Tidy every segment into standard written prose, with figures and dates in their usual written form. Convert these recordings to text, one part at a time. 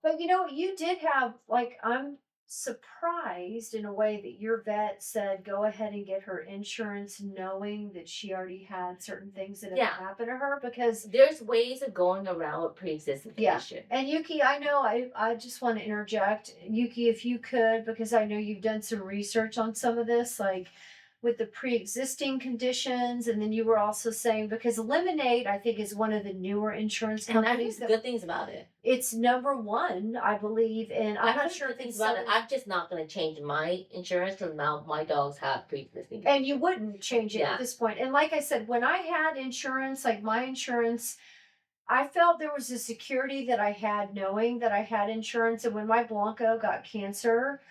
But you know, you did have like I'm surprised in a way that your vet said go ahead and get her insurance knowing that she already had certain things that Yeah, had happened to her because there's ways of going around pre-existing yeah. condition. And Yuki, I know I just want to interject. Yuki, if you could, because I know you've done some research on some of this, like with the pre-existing conditions, and then you were also saying because Lemonade, I think, is one of the newer insurance And I companies heard that good things about it. it's number one, I believe, and I I'm not heard sure good if things it's about it. seven. I'm just not going to change my insurance because now my dogs have pre-existing And you condition. wouldn't change it at Yeah. this point. And like I said, when I had insurance, like my insurance, I felt there was a security that I had knowing that I had insurance. And when my Blanco got cancer,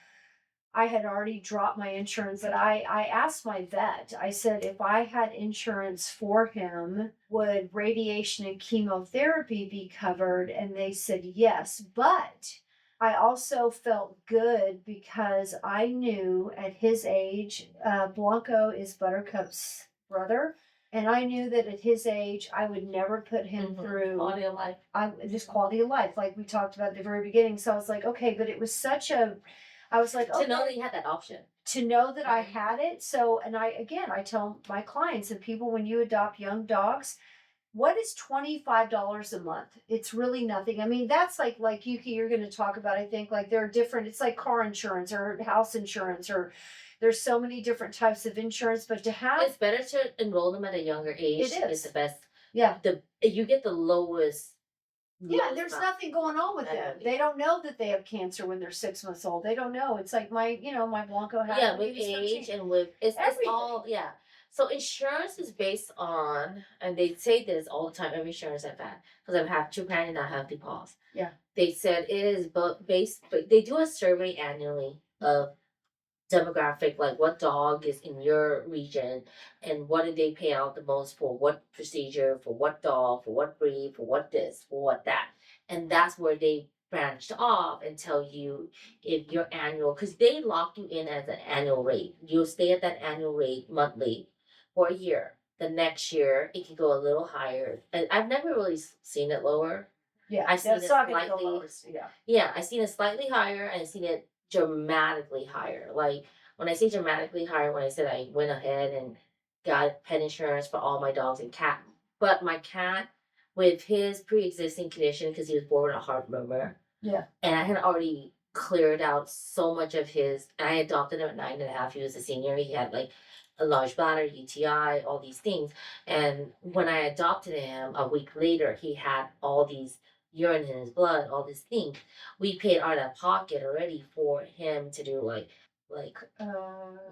I had already dropped my insurance. And I asked my vet, I said, if I had insurance for him, would radiation and chemotherapy be covered? And they said yes. But I also felt good because I knew at his age, Blanco is Buttercup's brother. And I knew that at his age, I would never put him through Quality of life. just quality of life, like we talked about at the very beginning. So I was like, okay, but it was such a, I was like, To know okay, that you had that option. to know that I had it. So, and I, again, I tell my clients and people when you adopt young dogs, what is $25 a month? It's really nothing. I mean, that's like Yuki, you're going to talk about, I think, like there are different, it's like car insurance or house insurance, or there's so many different types of insurance, but to have It's better to enroll them at a younger it age to get the is. best. Yeah. The you get the Yeah, lowest there's amount. nothing going on with them. They don't know that they have cancer when they're 6 months old. They don't know. It's like my Blanco had it Yeah, when he with was age 13. and with it's all Everything. yeah. So insurance is based on, and they say this all the time. Every insurance I've had, because I've had two pregnant, not healthy paws. Yeah. They said it is but based, but they do a survey annually of demographic, like what dog is in your region and what did they pay out the most for what procedure, for what dog, for what breed, for what this, for what that. And that's where they branched off and tell you if your annual, because they lock you in as an annual rate. You'll stay at that annual rate monthly for a year. The next year it can go a little higher. And I've never really seen it lower. Yeah. I've Yeah, seen it's it not gonna go slightly, lower. Yeah. yeah, I seen it slightly higher and I seen it dramatically higher. Like when I say dramatically higher, when I said I went ahead and got pet insurance for all my dogs and cat, but my cat with his pre-existing condition because he was born with a heart murmur, Yeah. and I had already cleared out so much of his. I adopted him at 9.5. He was a senior. He had like a large bladder, UTI, all these things. And when I adopted him a week later, he had all these urine in his blood, all these things. We paid out of pocket already for him to do like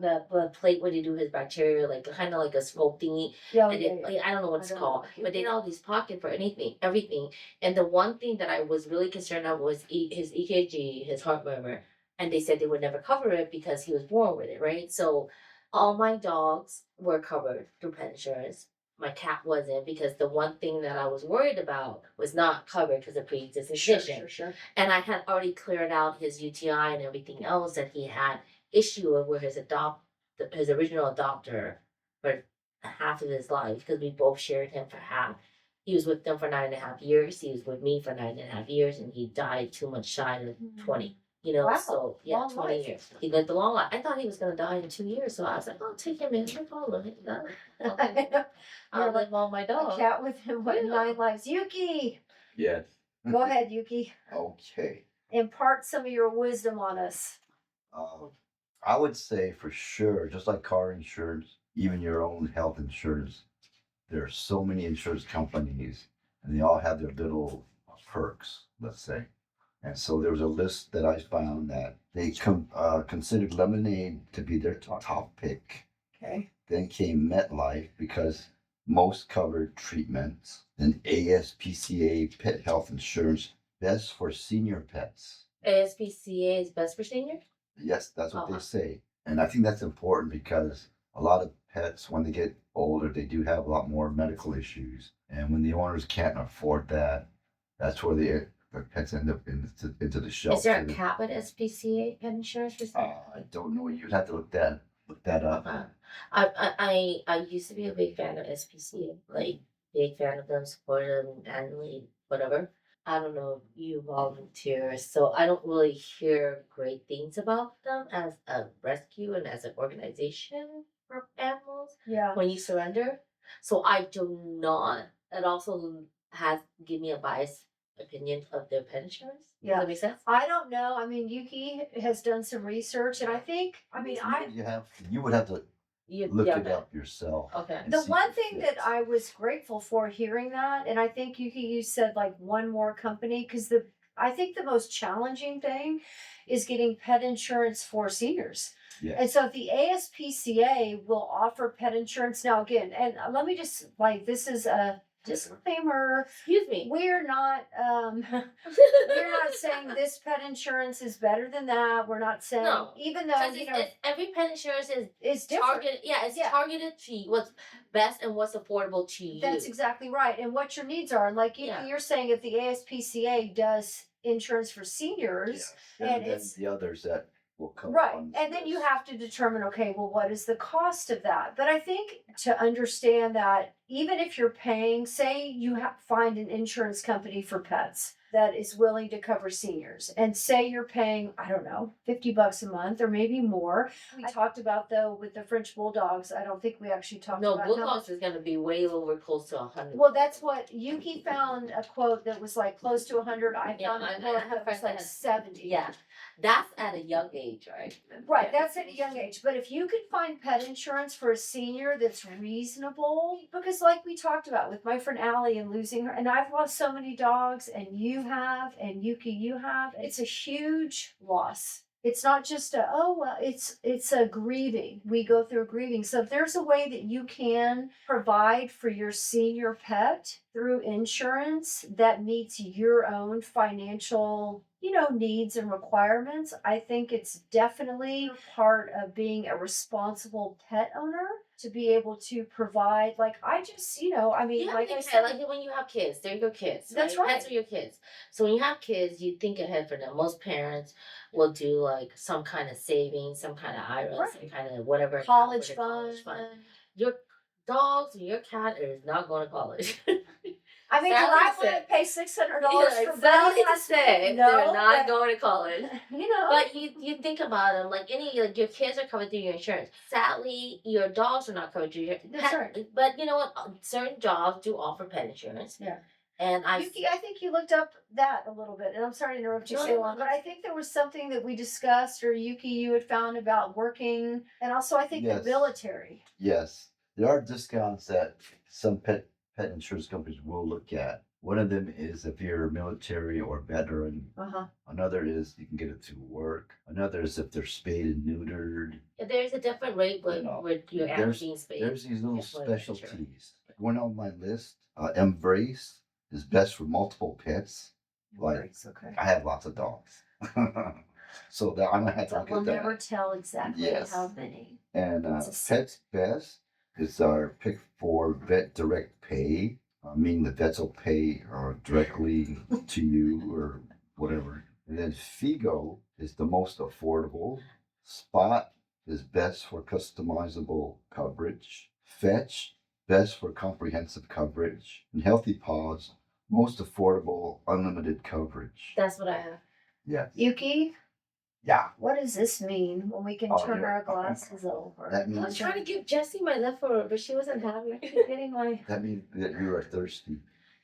the blood plate when they do his bacteria, like kind of like a scope thingy. Yeah, And yeah, it, yeah. like, I don't know what I it's don't know. called, but they had all these pocket for anything, everything. And the one thing that I was really concerned of was his EKG, his heart murmur. And they said they would never cover it because he was born with it, right? So all my dogs were covered through pet insurance. My cat wasn't because the one thing that I was worried about was not covered because of pre-existing Sure, condition. sure, sure. And I had already cleared out his UTI and everything else that he had issue with where his original adopter for half of his life because we both shared him for half. He was with them for 9.5 years. He was with me for 9.5 years, and he died 2 months shy of 20. You know, Wow. so yeah, Long 20 life. years. He lived a long life. I thought he was gonna die in 2 years, so I was like, "I'll take him in, no problem. I'll You're like live on my a dog." cat with him, what, Yeah. 9 lives? Yuki, Yes. go ahead, Yuki. Okay. Impart some of your wisdom on us. Um, I would say for sure, just like car insurance, even your own health insurance, there are so many insurance companies and they all have their little perks, let's say. And so there was a list that I found that they considered Lemonade to be their top pick. Okay. Then came MetLife because most covered treatments. Then ASPCA Pet Health Insurance, best for senior pets. ASPCA is best for senior. Yes, that's what they Uh-huh. say. And I think that's important because a lot of pets, when they get older, they do have a lot more medical issues. And when the owners can't afford that, that's where the pets end up into the Is there a shelter. cap at SPCA pet insurance for senior? I don't know. You'd have to look that up. Okay. I used to be a big fan of SPCA, like big fan of them, support them annually, whatever. I don't know if you volunteer, so I don't really hear great things about them as a rescue and as an organization for animals Yeah. when you surrender. So I do not. It also has give me a biased opinion of their pet insurance. Yeah. Does that make sense? I don't know. I mean, Yuki has done some research, and I think, You would have to look yeah, it up yourself. Okay. and the see if one it thing that fits. I was grateful for hearing that, and I think Yuki, you said like one more company, because I think the most challenging thing is getting pet insurance for seniors. Yeah. And so if the ASPCA will offer pet insurance now again, and let me just like this is a disclaimer. Excuse me. We're not we're not saying this pet insurance is better than that. We're not saying No, even though Because every pet insurance is it's different. targeted. Yeah, it's Yeah. targeted to what's best and what's affordable to you. That's exactly right. And what your needs are. And like Yeah. you're saying, if the ASPCA does insurance for seniors, And and then it's the others that will come right. on And then you this. have to determine, okay, well, what is the cost of that? But I think to understand that even if you're paying, say you find an insurance company for pets that is willing to cover seniors, and say you're paying, I don't know, $50 a month or maybe more. We talked about though with the French bulldogs. I don't think we actually talked No, about how much. Bulldogs is gonna be way over close to 100. Well, that's what Yuki found a quote that was like close to 100. I Yeah, found I a quote have that was friends that like have- 70. Yeah, that's at a young age, right? Right, Yeah. that's at a young age. But if you can find pet insurance for a senior that's reasonable, because like we talked about with my friend Allie and losing her, and I've lost so many dogs, and you have, and Yuki, you have, it's a huge loss. It's not just a oh well, it's a grieving. We go through a grieving. So if there's a way that you can provide for your senior pet through insurance that meets your own financial, needs and requirements, I think it's definitely part of being a responsible pet owner to be able to provide. Like I just, I mean, Yeah, like I like said, like when you have kids, they're your kids. That's Pets right. are your kids. So when you have kids, you think ahead for them. Most parents will do like some kind of savings, some kind of IRA, Right. some kind of whatever account for college the fund. Your dogs and your cat is not going to college. I mean, Sadly do I to say. want to pay $600 Yeah, for sadly Bella? to say, No, they're not but- going to college. You know, But you think about them like your kids are covered through your insurance. Sadly, your dogs are not covered through your That's pet. right. But you know what? Certain jobs do offer pet insurance. Yeah. And Yuki, I think you looked up that a little bit, and I'm sorry to interrupt you, No, Ceylon, no, no. but I think there was something that we discussed, or Yuki, you had found about working, and also I think the Yes. military. Yes, there are discounts that some pet insurance companies will look at. One of them is if you're military or veteran. Uh-huh. Another is you can get it through work. Another is if they're spayed and neutered. there's a different rate with, You know, with your animal being spayed. There's these little That's what I'm sure. specialties. One on my list, Embrace is best for multiple pets. Like Okay. I have lots of dogs, so that I'm gonna have to But look we'll at that. never tell exactly Yes. how many. And It's a Pets Best is our pick for vet direct pay, meaning the vets will pay directly to you or whatever. And then Figo is the most affordable. Spot is best for customizable coverage. Fetch, best for comprehensive coverage. And Healthy Paws, most affordable, unlimited coverage. That's what I have. Yeah. Yuki, Yeah. what does this mean when we can Oh, turn yeah. our glasses over? That I was means trying to give Jessie my leftover, but she wasn't having it. You're getting my that you are thirsty.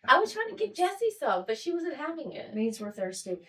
I was trying to give Jessie some, but she wasn't having it. means we're thirsty.